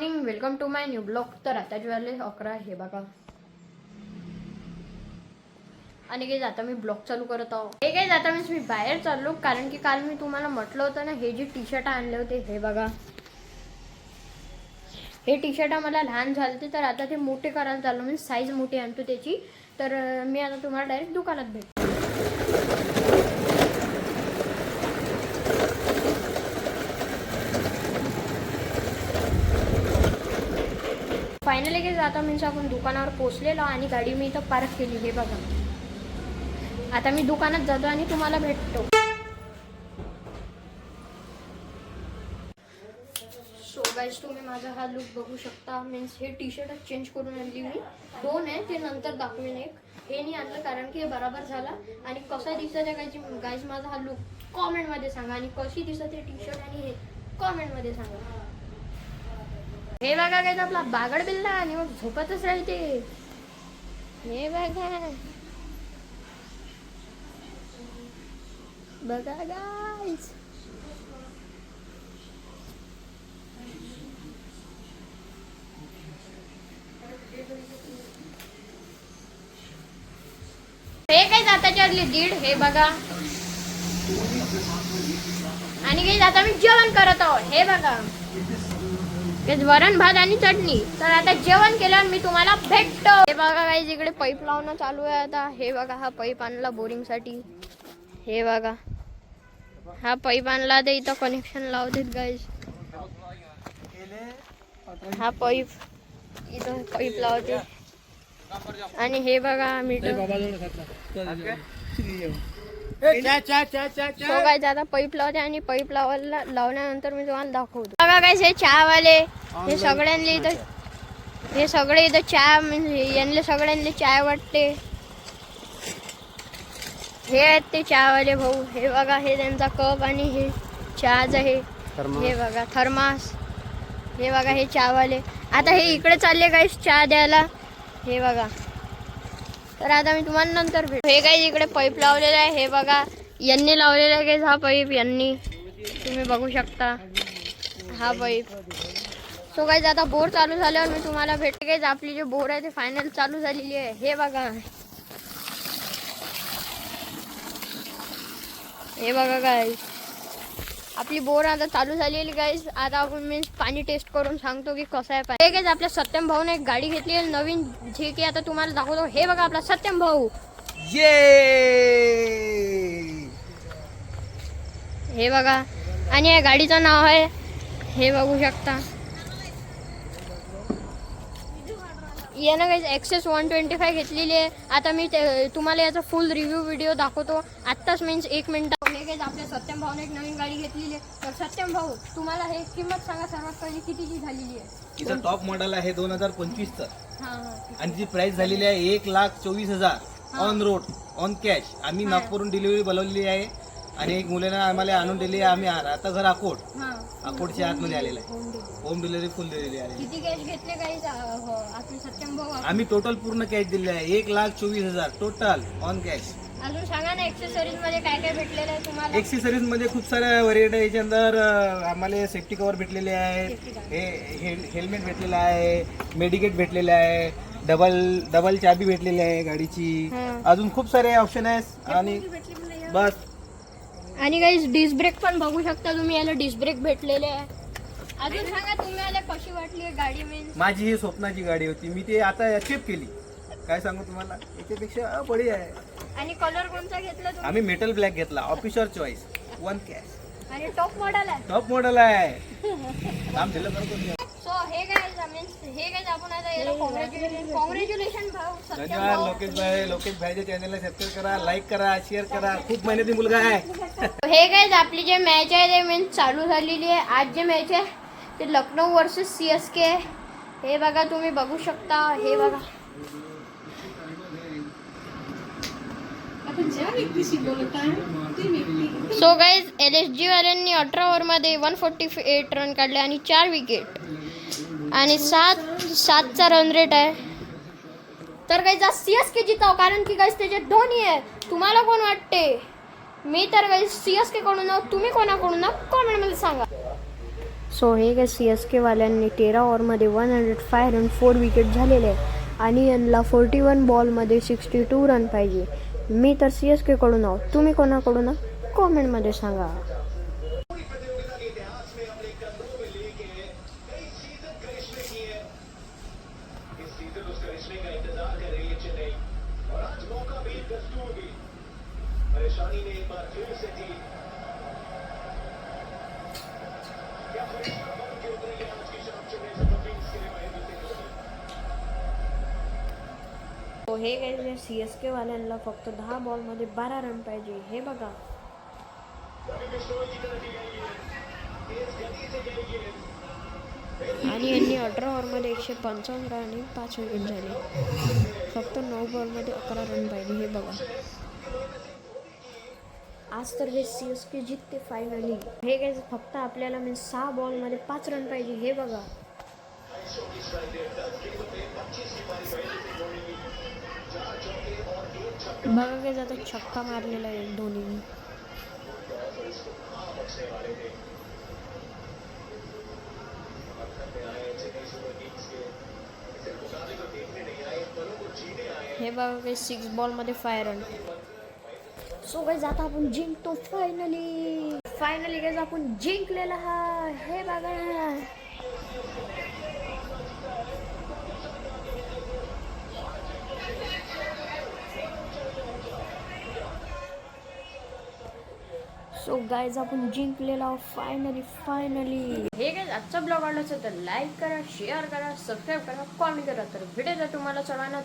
Morning, welcome to my new blog. तर आता जे वाजले 11 हे बघा. आणि काही आता मी ब्लॉग चालू करत आहो. हे काही आता मी बाहेर चाललो, कारण की काल मी तुम्हाला म्हटलं होतं ना, हे जे टी शर्ट आणले होते हे बघा. हे टी शर्ट मला लहान झाले तर आता ते मोठे करायला चाललो, म्हणजे साईज मोठी आणतो त्याची. तर मी आता तुम्हाला डायरेक्ट दुकानात भेटतो. फायनली काही आता मीन्स आपण दुकानावर पोचलेलो आणि गाडी मी इथं पार्क केली. हे बघा, आता मी दुकानात जातो आणि तुम्हाला भेटतो. सो गाईज, तुम्ही माझा हा लुक बघू शकता. मीन्स हे टी शर्ट चेंज करून आणली मी. 2 आहे, ते नंतर दाखवेन. एक हे नाही आणलं कारण की हे बरोबर झाला. आणि कसा दिसत आहे गाईज माझा हा लुक कॉमेंटमध्ये सांगा, आणि कशी दिसत आहे टी शर्ट आणि हे कॉमेंटमध्ये सांगा. हे बघा काय आपला बागड बिल्ला आणि मग झोपतच राहते. हे बघा बघा गाईस, हे काय जाताच्या आदली 1:30. हे बघा, आणि काही आता मी जेवण करत आहोत. हे बघा, वरण भात आणि चटणी. तर आता जेवण केल्यावर मी तुम्हाला भेटतो. हे बघा गाईज, इकडे पाईप लावणं चालू आहे आता. हे बघा, हा पाईप आणला बोरिंग साठी. हे बघा, हा पाईप आणला, ते इथं कनेक्शन लावतात गाईज. हा पाईप इथं पाईप लावते. आणि हे बघा मीटर. सो गाईज, आता पाईप लावते आणि पाईप लावल्यानंतर मी तुम्हाला दाखवतो. बघा गाईज, हे चहावाले हे सगळ्यांनी इथं, हे सगळे इथं चहा, म्हणजे यांना सगळ्यांनी चाय वाटते. हे आहेत ते चहावाले भाऊ. हे बघा, हे त्यांचा कप आणि हे चहाचं हे बघा थर्मास. हे बघा, हे चहावाले आता हे इकडे चालले गाईज चहा द्यायला. हे बघा, तर आता मी तुम्हाला नंतर भेटू. हे गाईज, इकडे पाईप लावलेला आहे. हे बघा, यांनी लावलेला आहे गाईज हा पाईप. यांनी, तुम्ही बघू शकता हा पाईप. सो गाईज, आता बोर चालू झाल्यावर मी तुम्हाला भेटते. गाईज, आपली जे बोर आहे ते फायनल चालू झालेली आहे. हे बघा, हे बघा गाईज, आपली बोर आता चालू झालेली गाईज. आता आपण मी पाणी टेस्ट करून सांगतो की कसं आहे पाणी. हे गाईज, आपल्या सत्यम भाऊने एक गाडी घेतली आहे नवीन, जे की आता तुम्हाला दाखवतो. हे बघा, आपला सत्यम भाऊ. हे बघा, आणि या गाडीचं नाव आहे, हे बघू शकता, यानं काही एक्सेस 125 घेतलेली आहे. आता मी तुम्हाला याचा फुल रिव्ह्यू व्हिडिओ दाखवतो आत्ताच, मीन्स 1 मिनिट. आपल्या सत्यम भाऊने एक नवीन गाडी घेतलेली आहे. तर सत्यम भाऊ, तुम्हाला हे किंमत सांगा सर्वात पहिली कितीची झालेली आहे. तिचं टॉप मॉडेल आहे 2025चं. आणि तिची प्राइस झालेली आहे 1,24,000 ऑन रोड ऑन कॅश. आम्ही नागपूरहून डिलिव्हरी बोलवलेली आहे आणि एक मुलानं आम्हाला आणून दिली. आम्ही आता घर अकोटच्या आतमध्ये आलेला आहे. होम डिलिव्हरी फुल दिलेली आहे. किती कॅश घेतले काही आपले सत्यम भाऊ? आम्ही टोटल पूर्ण कॅश दिले आहे 1,24,000 टोटल ऑन कॅश. अजून सांगा ना, एक्सेसरीज मध्ये काय काय भेटलेलं आहे तुम्हाला? एक्सेसरीज मध्ये खूप साऱ्या व्हरायटी आहे. याच्या अंदर आम्हाला सेफ्टी कव्हर भेटलेले आहे, हे हेल्मेट भेटलेलं आहे, मेडिकेट भेटलेलं आहे, डबल चाबी भेटलेली आहे गाडीची. अजून खूप सारे ऑप्शन आहेत. आणि बस, आणि काही डिस्क ब्रेक पण बघू शकता तुम्ही. याला डिस्क ब्रेक भेटलेले आहे. अजून सांगा तुम्हाला कशी वाटली गाडी? मीन्स माझी ही स्वप्नाची गाडी होती, मी ते आता अचीव केली. काय सांगू तुम्हाला, याच्यापेक्षा बढिया आहे. आणि कलर कोणता घेतला तुम्ही? आम्ही मेटल ब्लॅक घेतला, ऑफिसर चॉईस, 1 कॅश. आणि टॉप मॉडेल आहे. टॉप मॉडेल आहे. काम दिलं बरोबर. सो हे काय मीन्स हे काय आपण आता याला कॉंग्रॅच्युलेशन भाऊ. धन्यवाद लोकेश भाई. लोकेश भाईच्या चॅनलला सबस्क्राईब करा, लाईक करा, शेअर करा. खूप मेहनती मुलगा आहे. हे काय आपली जे मॅच आहे ते मीन्स चालू झालेली आहे. आज जे मॅच आहे ते लखनौ वर्सेस CSK आहे. हे बघा, तुम्ही बघू शकता. हे बघा, सो गाईज, LSG वाल्यांनी 18 ओव्हरमध्ये 148 रन काढले आणि 4 विकेट आणि 7चा रन रेट आहे. तर गाईज, आज CSK जिताव, कारण की गाईज त्याचे धोनी आहे. तुम्हाला कोण वाटते? मी तर गाईज CSK कडून, तुम्ही कोणाकडून कॉमेंटमध्ये सांगा. सो हे काय CSK वाल्यांनी 13 ओव्हरमध्ये 105 रन 4 विकेट झालेले आहे आणि यांना 41 बॉलमध्ये 62 रन पाहिजे. मी तर CSK कडून आहो, तुम्ही कोणाकडून कॉमेंटमध्ये सांगा. हे काय CSK वाल्यांना फक्त 10 बॉलमध्ये 12 रन पाहिजे. हे बघा आणि यांनी 18 ओव्हरमध्ये 155 रन आणि 5 विकेट झाले. फक्त 9 बॉलमध्ये 11 रन पाहिजे. हे बघा आज तर हे CSK जिंकते फायनली. हे काय फक्त आपल्याला 6 बॉलमध्ये 5 रन पाहिजे. हे बघा बघा काय जाता छक्का मारलेला आहे धोनीने. हे बघा काही 6 बॉलमध्ये 5 रन. सो गाइस आता आपण जिंकतो फायनली गाइस आपण जिंकलेला हा. हे बघा सो गाइस आपण जिंकलेला फायनली. हे गाइस आजचा ब्लॉग आवडला असेल तर लाईक करा, शेअर करा, सबस्क्राईब करा, कॉमेंट करा. तर भेटूया तुम्हाला सर्वांना